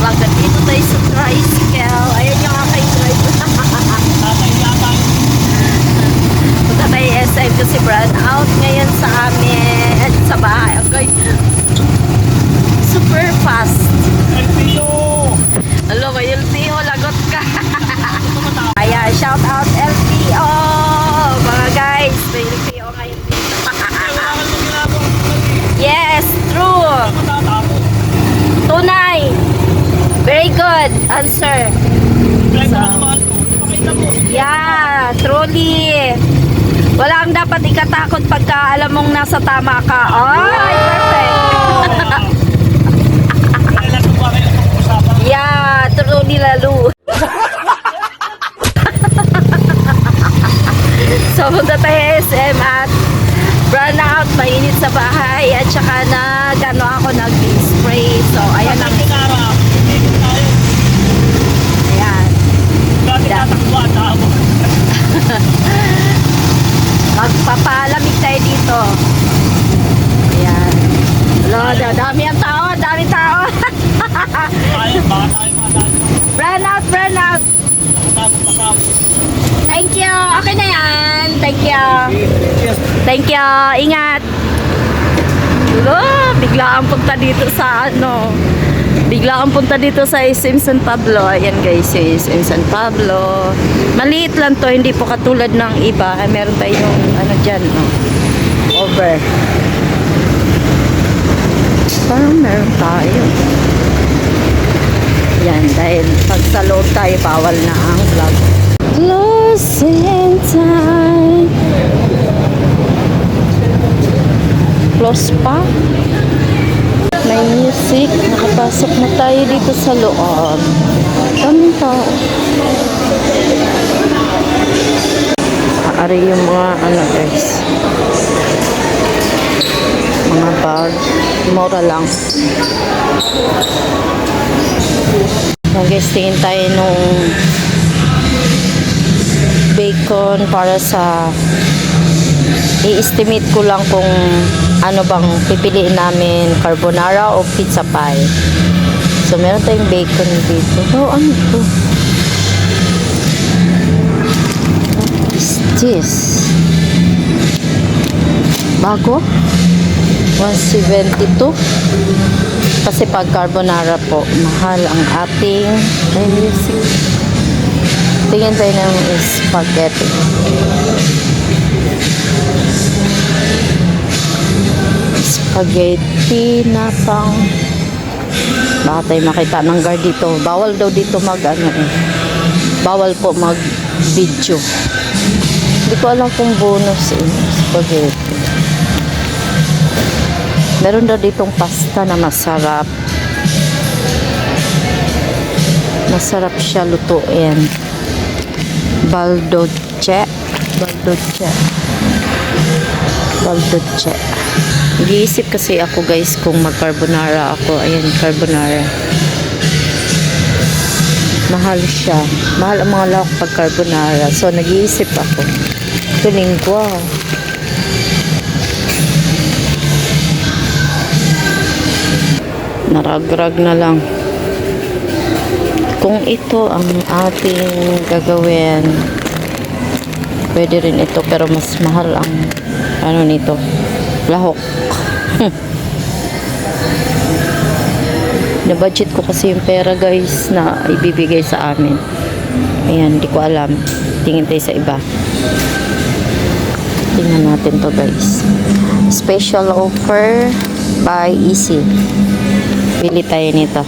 vlog. At dito tayo sa tricycle. Ayan yung aking driver. Punta tayo SM kasi brand out ngayon sa amin. Sa bahay. Okay. Super fast. Hello, may LTO. Lagot ka. Ayan, shout out LTO. Mga guys, may LTO ngayon dito. Yes, true. Tunay. Very good answer. So, yeah, truly. Wala kang dapat ikatakot pagka alam mong nasa tama ka. Ay, perfect. Yeah, truly lalo. So, punta tayo SM at brown out, mainit sa bahay at saka ako nag-spray. So, ayan lang. Ayan. Magpapalamig tayo dito. Ayan. Lord, dami ang tao, dami tao. Brown out, brown out. Thank you. Okay na yan. Thank you. Thank you. Ingat. Bigla ang punta dito sa bigla ang punta dito sa SM San Pablo. Ayan guys, SM San Pablo. Maliit lang to, hindi po katulad ng iba. Meron tayong dyan, over. Parang meron tayo. Yan, dahil pag sa loob tayo, bawal na ang vlog. Closing time. Close pa. May music. Nakapasok na tayo dito sa loob. Daming tao. Ari yung mga guys. Mga bar. Mura lang. Yan guys, tingin tayo nung bacon para sa i-estimate ko lang kung ano bang pipiliin namin, carbonara o pizza pie. So meron tayong bacon dito. Oh, ano to? What is this? Bago? 172. Kasi pag carbonara po, mahal ang ating tingin tayo ng spaghetti. Spaghetti na pang baka tayo makita ng guard dito. Bawal daw dito bawal po mag video. Hindi ko alam kung bonus spaghetti. Meron daw ditong pasta na masarap. Masarap siya lutuin. Baldoce. Nag-iisip kasi ako guys kung mag-carbonara ako. Ayan, carbonara. Mahal siya. Mahal ang mga lahok pag carbonara. So, nag-iisip ako. Ito lingwa. Naragrag na lang. Kung ito ang ating gagawin, pwede rin ito, pero mas mahal ang nito, lahok. Na-budget ko kasi yung pera guys na ibibigay sa amin. Ayan, hindi ko alam. Tingin tayo sa iba. Tingnan natin to guys. Special offer by Easy. Pili tayo nito.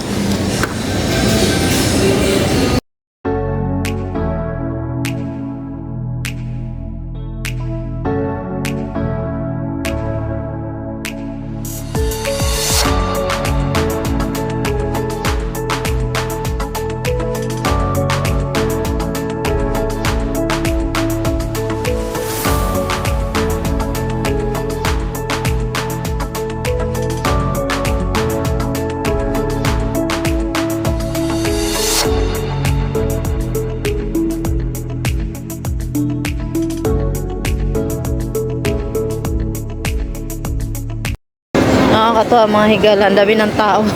Nakakatawa mga higala, ang dami ng tao.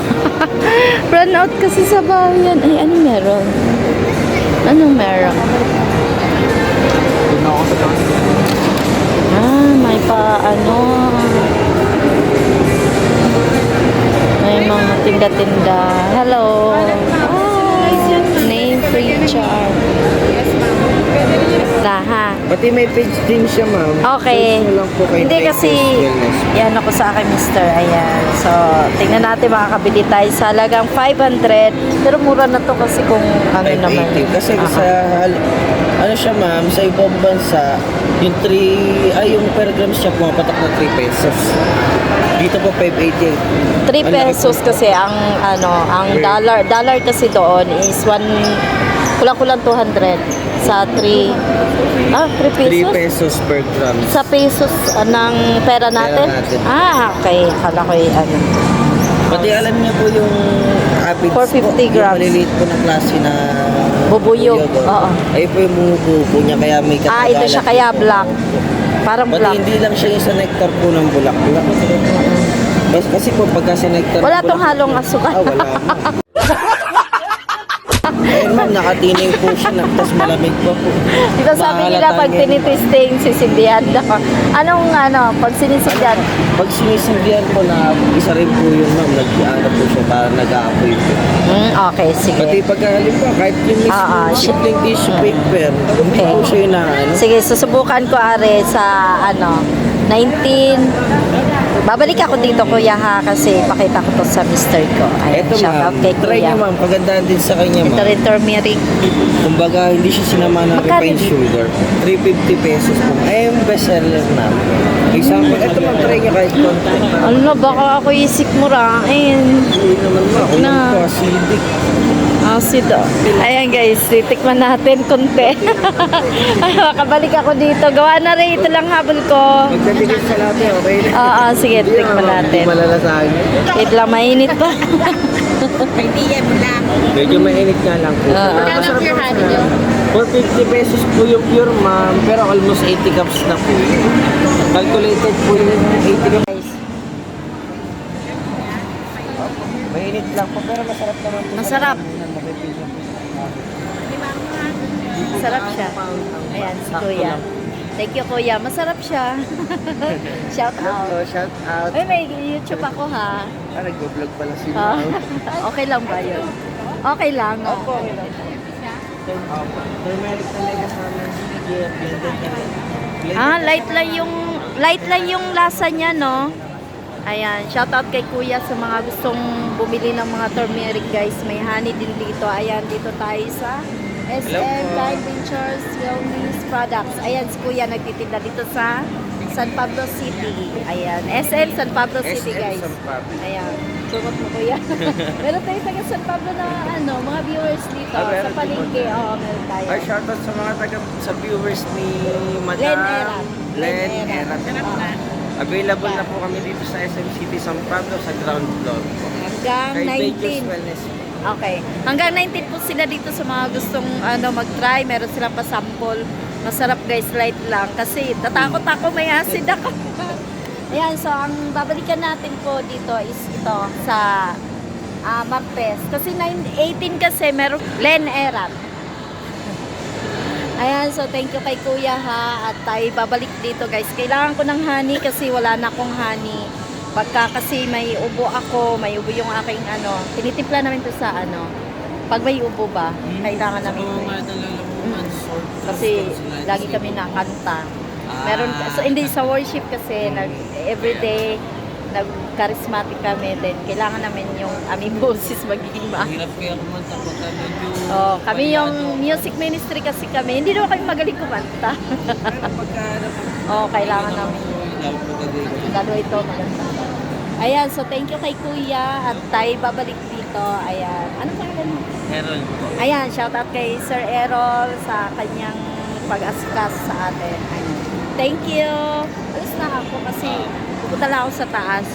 Run out kasi sa bayan. Ay, ano meron? Anong meron? Ah, may pa ano. May mga tinda-tinda. Hello. Name free char. Ha. Pati may page din siya, ma'am. Okay. Search mo lang po kay Hindi Page kasi, Wellness. yan ako sa akin, mister. Ayan. So, tingnan natin makakabili tayo sa halagang 500. Pero mura na to kasi kung ano naman. 580. Kasi Aha. sa, ano siya, ma'am, sa ibang bansa, yung yung per gram siya pumapatak na 3 pesos. Dito po 580. 3 pesos kasi ang ang dollar kasi doon is kulang-kulang 200 sa 3 3 3 pesos pesos per gram. sa pesos ng pera natin. natin. Okay, kala ko ano. Pati alam niyo po yung aphids 450 grams. Yung maliliit po na klase na Bubuyog. Oo. Ay po yung bumubuo niya kaya may katagalan. Ito siya kaya black. Parang Pati black. hindi lang siya yung sa nectar po ng bulaklak. Kasi po pagka sa nectar Wala ng tong bulaklak- halong asukal. Wala mo. Ayun ma'am, nakatining po siya, tapos malamig pa po. Diba sabi nila pag tinitesting, sisindihan daw. Anong pag sinisindihan? Pag sinisindihan po na isa rin po yun ma'am, nag-ano po siya para nag-aapoy po. Okay, sige. Pati pagkahalin po, kahit yung mismo simpleng tissue paper, hindi Okay. po siya yung naano. Sige, susubukan ko are sa 19. Babalik ako dito kuya ha kasi pakita ko to sa mister ko. Ayan, Eto shout out ma'am, kay try kuya. niyo ma'am, kagandahan din sa kanya Ito ma'am. rin turmeric. Kumbaga, hindi siya sinama ng Magkano? refined sugar. 350 pesos po. Ay, yung best seller ma'am. Example, eto ma'am, try niyo kahit konti. Ano, baka ako isik murain. Hindi naman ma'am, kung Na. naman po, acidic. Acid Ayan guys, titikman natin konti. Makabalik ako dito. Gawa na rin, ito lang habol ko. Magkatigil sa lahat eh, okay na. Oo, sige, Hindi tikman naman, natin. Hindi malalasahan. Wait lang, mainit pa. Medyo mainit nga lang po. Magkano Masarap naman sila. 450 pesos po yung pure ma'am, pero almost 80 cups na po. Calculated po yung 80 cups. Guys, Mainit lang po, pero masarap naman po. Masarap. Sarap siya. Ayan, si kuya. Thank you kuya, masarap siya. Shout out. Hello, shout out. Ay, may YouTube ako ha. Nag-vlog pala si Ah, ma'am. okay lang ba yun? Okay lang. Opo, okay lang. Turmeric talaga sa amin. Light lang yung lasa niya, no? Ayan, shout out kay kuya sa mga gustong bumili ng mga turmeric, guys. May honey din dito. Ayan, dito tayo sa SM Line Ventures Wellness Products. Ayan, si kuya nagtitinda dito sa San Pablo City. Ayan, SM San Pablo City, SM guys. San Pablo. Ayan, sumat mo kuya. Meron tayo taga San Pablo na mga viewers dito Meron sa palengke. Oo, meron tayo. Ay, shoutout sa mga sa viewers ni Madam Len Erat. Len Len Erat. Erat. Available na po kami dito sa SM City San Pablo sa ground floor po. Hanggang Kay Vegas 19. Wellness. Okay. Hanggang 19 po sila dito sa mga gustong mag-try. Meron silang pa-sample. Masarap guys, light lang. Kasi tatakot ako, may acid ako. Ayan, so ang babalikan natin po dito is ito sa Martes. Kasi 18 kasi meron Len Erat. Ayan, so thank you kay kuya ha. At tayo babalik dito guys. Kailangan ko ng honey kasi wala na akong honey. Pagka kasi may ubo ako, may ubo yung aking tinitimpla namin to sa pag may ubo ba, kailangan namin kasi lagi kami nakanta. Meron, so hindi sa worship kasi everyday nag-charismatic kami din. Kailangan namin yung aming boses magiging Hirap kaya kumanta pagka medyo... kami yung music ministry kasi kami. Hindi naman kami magaling kumanta. Pero pagka... Kailangan namin lalo ito maganda. Ayan, so thank you kay kuya at tayo babalik dito. Ayan, ano pangalan mo? Errol po. Ayan, shout out kay Sir Errol sa kanyang pag-askas sa atin. Ayan. Thank you. Alis na ako kasi pupunta lang ako sa taas.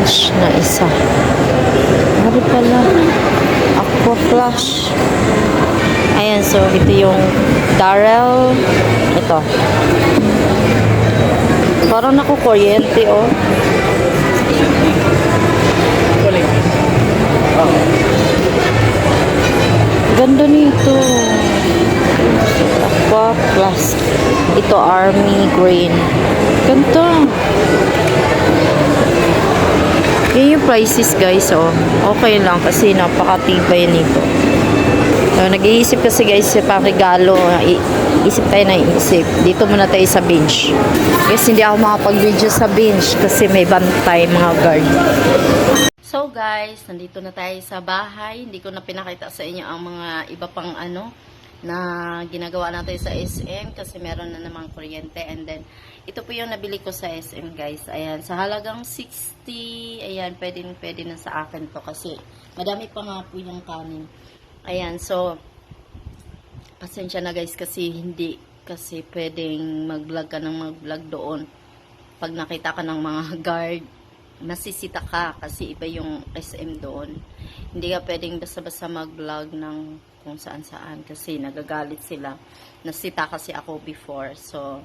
flash na isa. Ano pala? Aqua flash. Ayan, so ito yung Darrell. Ito. Parang nakukuryente, oh. Ganda nito. Aqua plus. Ito army green. Ganda. Yan yung prices, guys, oh. Okay lang kasi napakatibay nito. So, nag-iisip kasi, guys, sa regalo. Isip tayo na isip. Dito muna tayo sa bench. Kasi hindi ako makapag-video sa bench kasi may bantay mga guard. So guys, nandito na tayo sa bahay. Hindi ko na pinakita sa inyo ang mga iba pang ano na ginagawa natin sa SM kasi meron na namang kuryente. And then, ito po yung nabili ko sa SM, guys. Ayan, sa halagang 60. Ayan, pwede na sa akin to kasi madami pa nga po yung kanin. Ayan, so pasensya na, guys, kasi hindi kasi pwedeng mag-vlog ka ng mag-vlog doon. Pag nakita ka ng mga guard, masisita ka kasi iba yung SM doon. Hindi ka pwedeng basta-basta mag-vlog ng kung saan-saan kasi nagagalit sila. Nasita kasi ako before. So,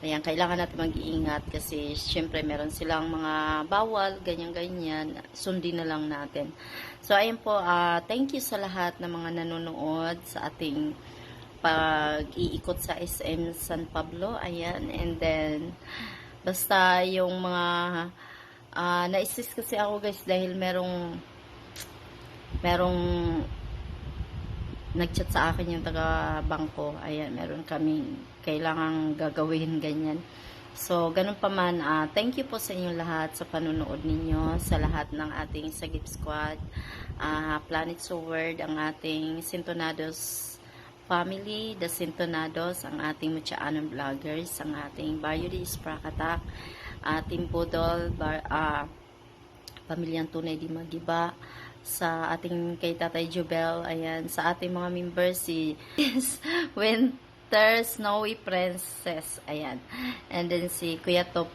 ayan, kailangan natin mag-iingat kasi syempre meron silang mga bawal, ganyan-ganyan. Sundin na lang natin. So, ayan po, thank you sa lahat ng mga nanonood sa ating pag-iikot sa SM San Pablo. Ayan, and then, basta yung mga na-stress kasi ako, guys, dahil merong nagchat sa akin yung taga-bangko. Ayan, meron kaming kailangang gagawin, ganyan. So, ganun pa man, thank you po sa inyong lahat sa panunood ninyo, sa lahat ng ating Sagip Squad, Planet Sword, ang ating Sintonados family, The Sintonados, ang ating Muchaanon Vloggers, ang ating Barrio de Ispracatak, Team Budol, Pamilyang Tunay di Magiba, sa ating kay Tatay Jubel, ayan, sa ating mga members, si Winter Snowy Princess, ayan, and then si Kuya Top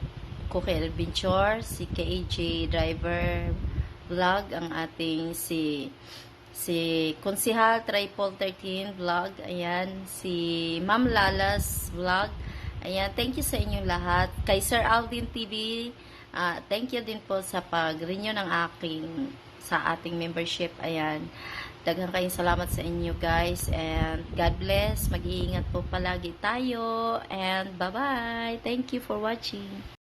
Kukel Binchor, si KAJ Driver Vlog, ang ating si Konsihal Triple 13 Vlog, ayan, si Ma'am Lalas Vlog. Ayan, thank you sa inyong lahat. Kay Sir Aldin TV, thank you din po sa pag-renew ng sa ating membership. Ayan, daghang kayong salamat sa inyo, guys. And God bless. Mag-iingat po palagi tayo. And bye-bye. Thank you for watching.